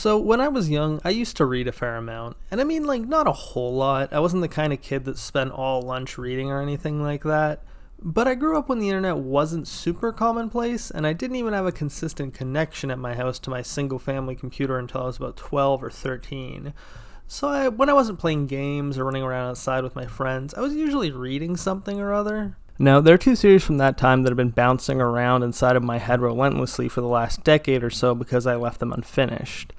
So when I was young, I used to read a fair amount. And I mean, like, not a whole lot. I wasn't the kind of kid that spent all lunch reading or anything like that. But I grew up when the internet wasn't super commonplace, and I didn't even have a consistent connection at my house to my single family computer until I was about 12 or 13. So when I wasn't playing games or running around outside with my friends, I was usually reading something or other. Now, there are two series from that time that have been bouncing around inside of my head relentlessly for the last decade or so because I left them unfinished.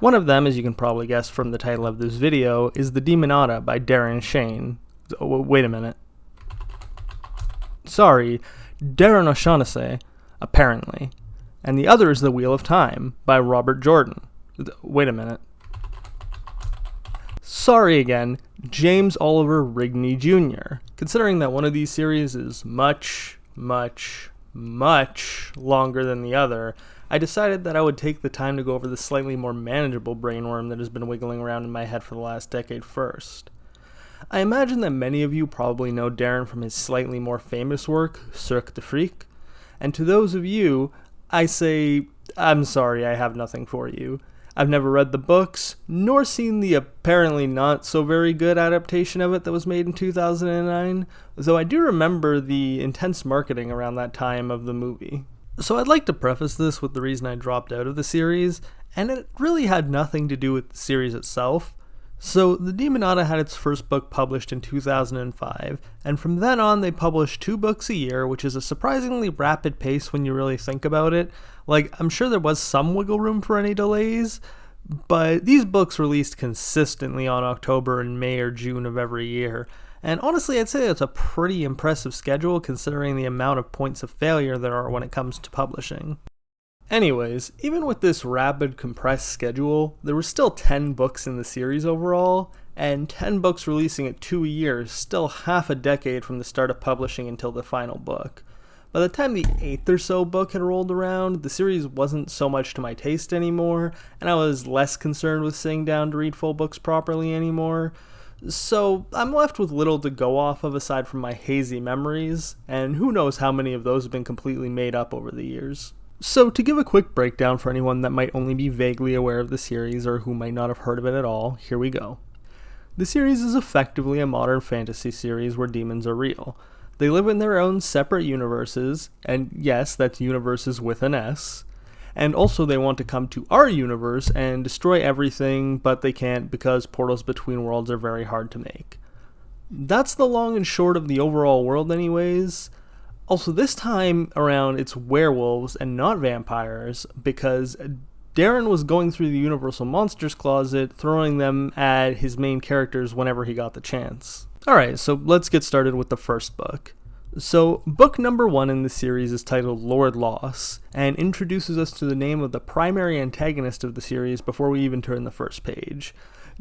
One of them, as you can probably guess from the title of this video, is the Demonata by Darren Shane. Oh, wait a minute. Sorry, Darren O'Shaughnessy, apparently. And the other is The Wheel of Time by Robert Jordan. Wait a minute. Sorry again, James Oliver Rigney Jr. Considering that one of these series is much longer than the other, I decided that I would take the time to go over the slightly more manageable brainworm that has been wiggling around in my head for the last decade first. I imagine that many of you probably know Darren from his slightly more famous work, Cirque du Freak, and to those of you, I say, I'm sorry, I have nothing for you. I've never read the books, nor seen the apparently not so very good adaptation of it that was made in 2009, though I do remember the intense marketing around that time of the movie. So I'd like to preface this with the reason I dropped out of the series, and it really had nothing to do with the series itself. So the Demonata had its first book published in 2005, and from then on they published 2 books a year, which is a surprisingly rapid pace when you really think about it. Like, I'm sure there was some wiggle room for any delays, but these books released consistently on October and May or June of every year. And honestly, I'd say it's a pretty impressive schedule considering the amount of points of failure there are when it comes to publishing. Anyways, even with this rapid compressed schedule, there were still 10 books in the series overall, and 10 books releasing at 2 a year is still half a decade from the start of publishing until the final book. By the time the 8th or so book had rolled around, the series wasn't so much to my taste anymore, and I was less concerned with sitting down to read full books properly anymore. So I'm left with little to go off of aside from my hazy memories, and who knows how many of those have been completely made up over the years. So to give a quick breakdown for anyone that might only be vaguely aware of the series or who might not have heard of it at all, here we go. The series is effectively a modern fantasy series where demons are real. They live in their own separate universes, and yes, that's universes with an S, and also they want to come to our universe and destroy everything, but they can't because portals between worlds are very hard to make. That's the long and short of the overall world anyways. Also, this time around, it's werewolves and not vampires, because Darren was going through the Universal Monsters closet, throwing them at his main characters whenever he got the chance. Alright, so let's get started with the first book. So, book number 1 in the series is titled Lord Loss, and introduces us to the name of the primary antagonist of the series before we even turn the first page.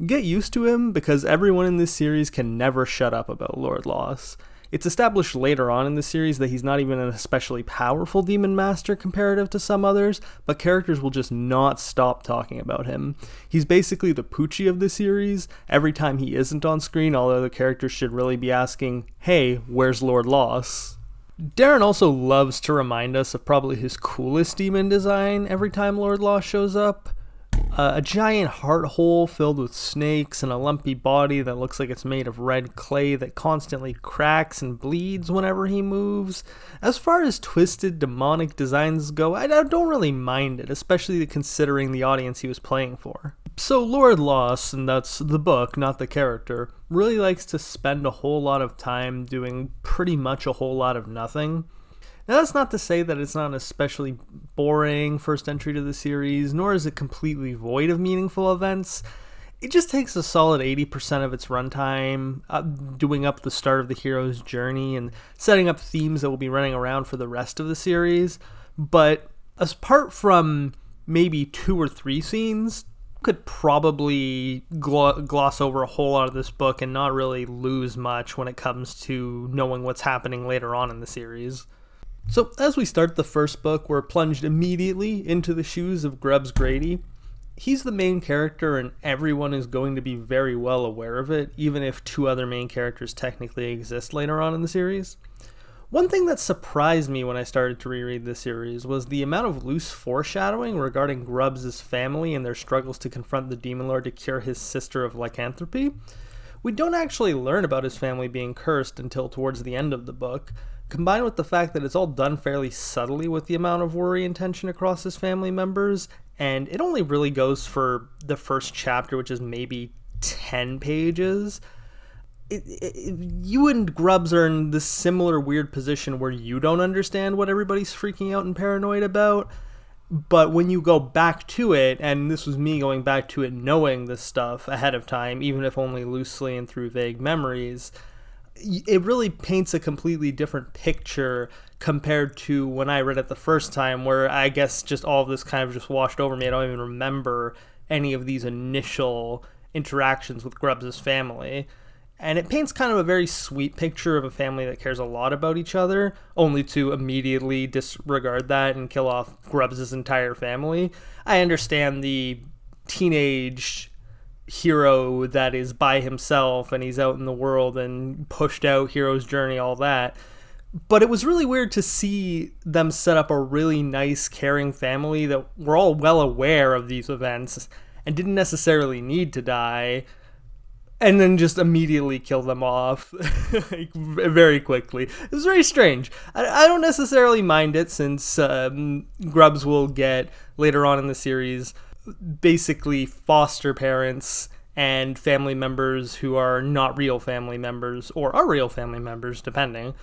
Get used to him, because everyone in this series can never shut up about Lord Loss. It's established later on in the series that he's not even an especially powerful demon master comparative to some others, but characters will just not stop talking about him. He's basically the Poochie of the series. Every time he isn't on screen, all other characters should really be asking, hey, where's Lord Loss? Darren also loves to remind us of probably his coolest demon design every time Lord Loss shows up. A giant heart hole filled with snakes and a lumpy body that looks like it's made of red clay that constantly cracks and bleeds whenever he moves. As far as twisted demonic designs go, I don't really mind it, especially considering the audience he was playing for. So Lord Loss, and that's the book, not the character, really likes to spend a whole lot of time doing pretty much a whole lot of nothing. Now, that's not to say that it's not an especially boring first entry to the series, nor is it completely void of meaningful events. It just takes a solid 80% of its runtime, doing up the start of the hero's journey and setting up themes that will be running around for the rest of the series. But apart from maybe 2 or 3 scenes, could probably gloss over a whole lot of this book and not really lose much when it comes to knowing what's happening later on in the series. So, as we start the first book, we're plunged immediately into the shoes of Grubbs Grady. He's the main character and everyone is going to be very well aware of it, even if 2 other main characters technically exist later on in the series. One thing that surprised me when I started to reread this series was the amount of loose foreshadowing regarding Grubbs' family and their struggles to confront the Demon Lord to cure his sister of lycanthropy. We don't actually learn about his family being cursed until towards the end of the book, combined with the fact that it's all done fairly subtly with the amount of worry and tension across his family members, and it only really goes for the first chapter, which is maybe 10 pages. You and Grubbs are in this similar weird position where you don't understand what everybody's freaking out and paranoid about, but when you go back to it, and this was me going back to it knowing this stuff ahead of time, even if only loosely and through vague memories, it really paints a completely different picture compared to when I read it the first time, where I guess just all of this kind of just washed over me. I don't even remember any of these initial interactions with Grubbs' family. And it paints kind of a very sweet picture of a family that cares a lot about each other, only to immediately disregard that and kill off Grubbs' entire family. I understand the teenage hero that is by himself and he's out in the world and pushed out, hero's journey, all that. But it was really weird to see them set up a really nice, caring family that were all well aware of these events and didn't necessarily need to die, and then just immediately kill them off like, very quickly. It was very strange. I don't necessarily mind it, since Grubbs will get, later on in the series, basically foster parents and family members who are not real family members, or are real family members, depending.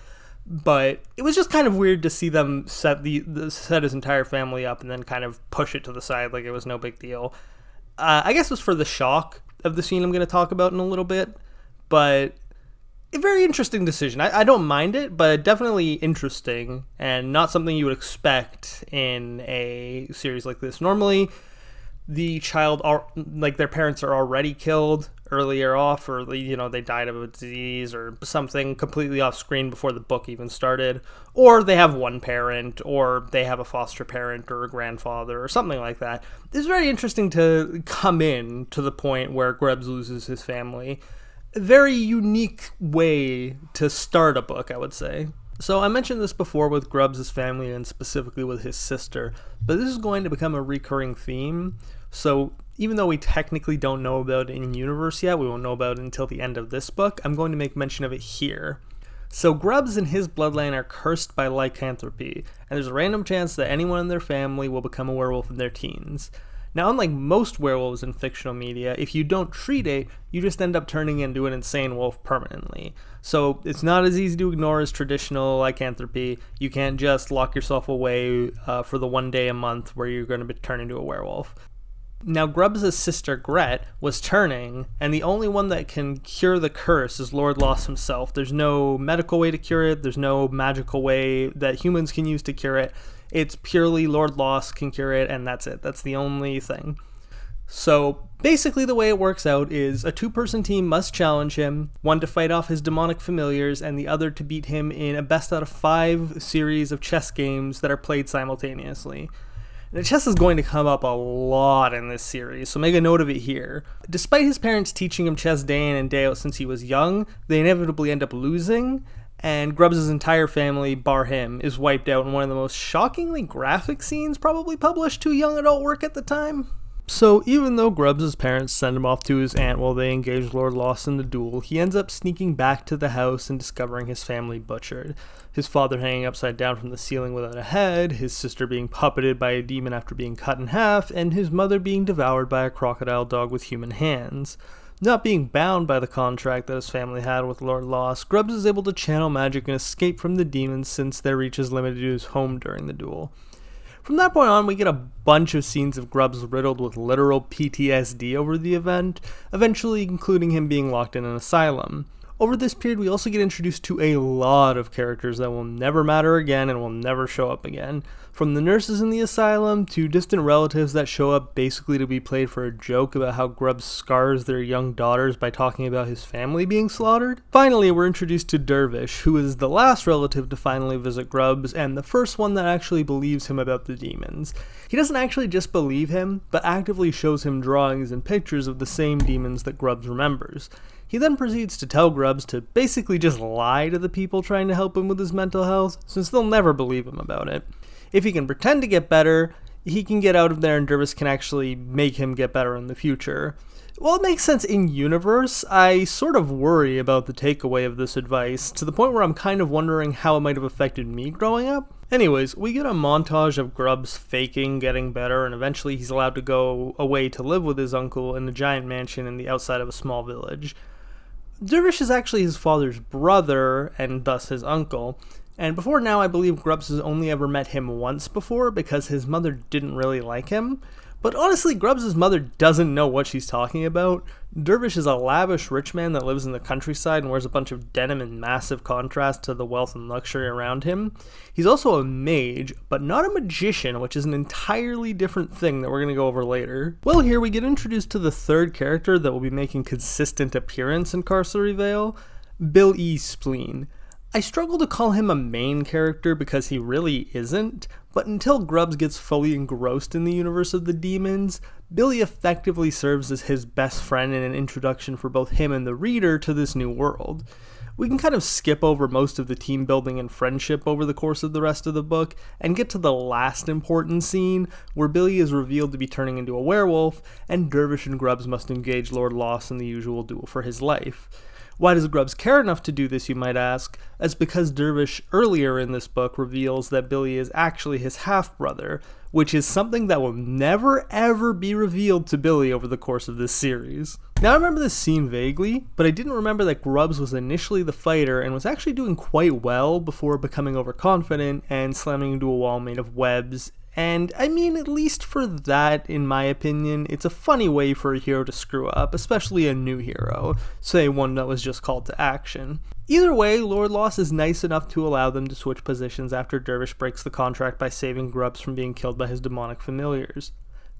But it was just kind of weird to see them set his entire family up and then kind of push it to the side like it was no big deal. I guess it was for the shock of the scene I'm going to talk about in a little bit, but a very interesting decision. I don't mind it, but definitely interesting and not something you would expect in a series like this. Normally, the child are like, their parents are already killed earlier off, or they died of a disease or something completely off screen before the book even started, or they have one parent, or they have a foster parent or a grandfather or something like that. It's very interesting to come in to the point where Grubbs loses his family. A very unique way to start a book, I would say. So I mentioned this before with Grubbs' family and specifically with his sister, but this is going to become a recurring theme. So even though we technically don't know about it in universe yet, we won't know about it until the end of this book, I'm going to make mention of it here. So Grubbs and his bloodline are cursed by lycanthropy, and there's a random chance that anyone in their family will become a werewolf in their teens. Now, unlike most werewolves in fictional media, if you don't treat it, you just end up turning into an insane wolf permanently. So it's not as easy to ignore as traditional lycanthropy. You can't just lock yourself away for the one day a month where you're going to turn into a werewolf. Now, Grubbs' sister Gret was turning, and the only one that can cure the curse is Lord Loss himself. There's no medical way to cure it. There's no magical way that humans can use to cure it. It's purely Lord Loss can cure it, and that's it. That's the only thing. So basically the way it works out is a two-person team must challenge him, one to fight off his demonic familiars, and the other to beat him in a best out of 5 series of chess games that are played simultaneously. Now, chess is going to come up a lot in this series, so make a note of it here. Despite his parents teaching him chess day in and day out since he was young, they inevitably end up losing, and Grubbs' entire family, bar him, is wiped out in one of the most shockingly graphic scenes probably published to young adult work at the time. So even though Grubbs' parents send him off to his aunt while they engage Lord Loss in the duel, he ends up sneaking back to the house and discovering his family butchered. His father hanging upside down from the ceiling without a head, his sister being puppeted by a demon after being cut in half, and his mother being devoured by a crocodile dog with human hands. Not being bound by the contract that his family had with Lord Loss, Grubbs is able to channel magic and escape from the demons since their reach is limited to his home during the duel. From that point on, we get a bunch of scenes of Grubbs riddled with literal PTSD over the event, eventually including him being locked in an asylum. Over this period, we also get introduced to a lot of characters that will never matter again and will never show up again. From the nurses in the asylum to distant relatives that show up basically to be played for a joke about how Grubbs scars their young daughters by talking about his family being slaughtered. Finally, we're introduced to Dervish, who is the last relative to finally visit Grubbs and the first one that actually believes him about the demons. He doesn't actually just believe him, but actively shows him drawings and pictures of the same demons that Grubbs remembers. He then proceeds to tell Grubbs to basically just lie to the people trying to help him with his mental health, since they'll never believe him about it. If he can pretend to get better, he can get out of there and Dervis can actually make him get better in the future. While it makes sense in universe, I sort of worry about the takeaway of this advice, to the point where I'm kind of wondering how it might have affected me growing up. Anyways, we get a montage of Grubbs faking getting better, and eventually he's allowed to go away to live with his uncle in a giant mansion in the outside of a small village. Dervish is actually his father's brother, and thus his uncle, and before now I believe Grubbs has only ever met him once before because his mother didn't really like him. But honestly, Grubbs' mother doesn't know what she's talking about. Dervish is a lavish rich man that lives in the countryside and wears a bunch of denim in massive contrast to the wealth and luxury around him. He's also a mage, but not a magician, which is an entirely different thing that we're going to go over later. Well, here we get introduced to the third character that will be making consistent appearance in Carcery Vale, Bill E. Spleen. I struggle to call him a main character because he really isn't, but until Grubbs gets fully engrossed in the universe of the demons, Billy effectively serves as his best friend and an introduction for both him and the reader to this new world. We can kind of skip over most of the team building and friendship over the course of the rest of the book, and get to the last important scene, where Billy is revealed to be turning into a werewolf, and Dervish and Grubbs must engage Lord Loss in the usual duel for his life. Why does Grubbs care enough to do this, you might ask? That's because Dervish earlier in this book reveals that Billy is actually his half-brother, which is something that will never ever be revealed to Billy over the course of this series. Now I remember this scene vaguely, but I didn't remember that Grubbs was initially the fighter and was actually doing quite well before becoming overconfident and slamming into a wall made of webs. And I mean, at least for that, in my opinion, it's a funny way for a hero to screw up, especially a new hero, say one that was just called to action. Either way, Lord Loss is nice enough to allow them to switch positions after Dervish breaks the contract by saving Grubbs from being killed by his demonic familiars.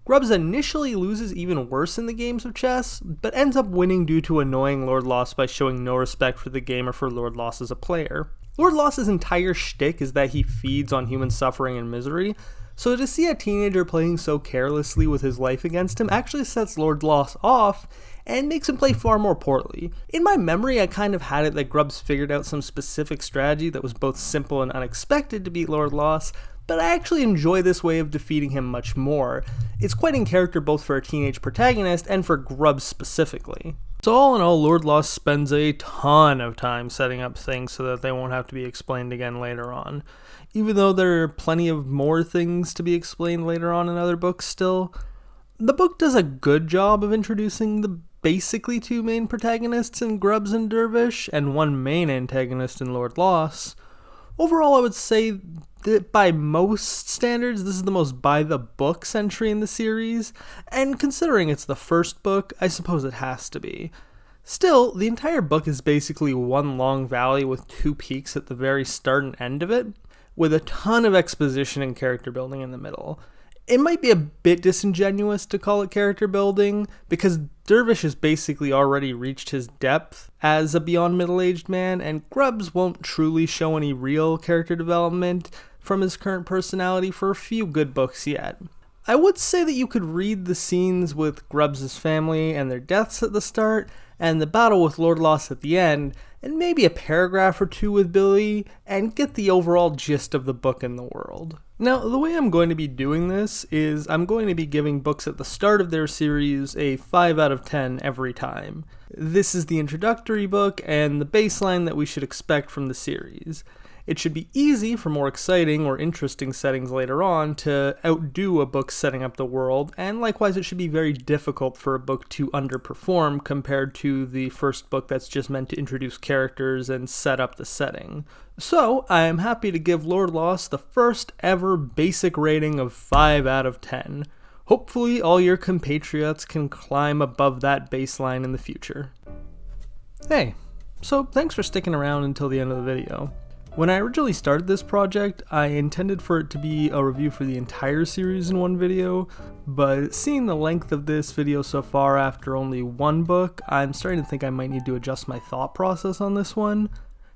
Grubbs initially loses even worse in the games of chess, but ends up winning due to annoying Lord Loss by showing no respect for the game or for Lord Loss as a player. Lord Loss's entire shtick is that he feeds on human suffering and misery, so to see a teenager playing so carelessly with his life against him actually sets Lord Loss off and makes him play far more poorly. In my memory, I kind of had it that Grubbs figured out some specific strategy that was both simple and unexpected to beat Lord Loss, but I actually enjoy this way of defeating him much more. It's quite in character both for a teenage protagonist and for Grubbs specifically. So all in all, Lord Loss spends a ton of time setting up things so that they won't have to be explained again later on. Even though there are plenty of more things to be explained later on in other books still, the book does a good job of introducing the basically two main protagonists in Grubbs and Dervish, and one main antagonist in Lord Loss. Overall, I would say that by most standards, this is the most by-the-books entry in the series, and considering it's the first book, I suppose it has to be. Still, the entire book is basically one long valley with two peaks at the very start and end of it, with a ton of exposition and character building in the middle. It might be a bit disingenuous to call it character building, because Dervish has basically already reached his depth as a beyond middle-aged man, and Grubbs won't truly show any real character development from his current personality for a few good books yet. I would say that you could read the scenes with Grubbs' family and their deaths at the start, and the battle with Lord Loss at the end, and maybe a paragraph or two with Billy, and get the overall gist of the book and the world. Now, the way I'm going to be doing this is I'm going to be giving books at the start of their series a 5 out of 10 every time. This is the introductory book and the baseline that we should expect from the series. It should be easy for more exciting or interesting settings later on to outdo a book setting up the world, and likewise it should be very difficult for a book to underperform compared to the first book that's just meant to introduce characters and set up the setting. So, I am happy to give Lord Loss the first ever basic rating of 5 out of 10. Hopefully all your compatriots can climb above that baseline in the future. Hey, so thanks for sticking around until the end of the video. When I originally started this project, I intended for it to be a review for the entire series in one video, but seeing the length of this video so far after only one book, I'm starting to think I might need to adjust my thought process on this one.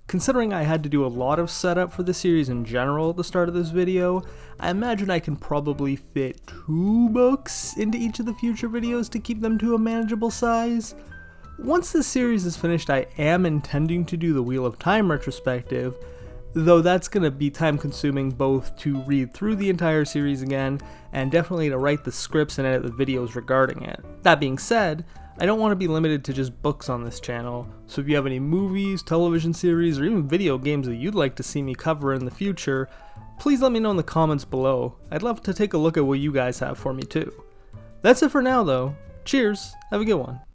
Considering I had to do a lot of setup for the series in general at the start of this video, I imagine I can probably fit 2 books into each of the future videos to keep them to a manageable size. Once this series is finished, I am intending to do the Wheel of Time retrospective, though that's going to be time consuming both to read through the entire series again and definitely to write the scripts and edit the videos regarding it. That being said, I don't want to be limited to just books on this channel, so if you have any movies, television series, or even video games that you'd like to see me cover in the future, please let me know in the comments below. I'd love to take a look at what you guys have for me too. That's it for now though. Cheers, have a good one.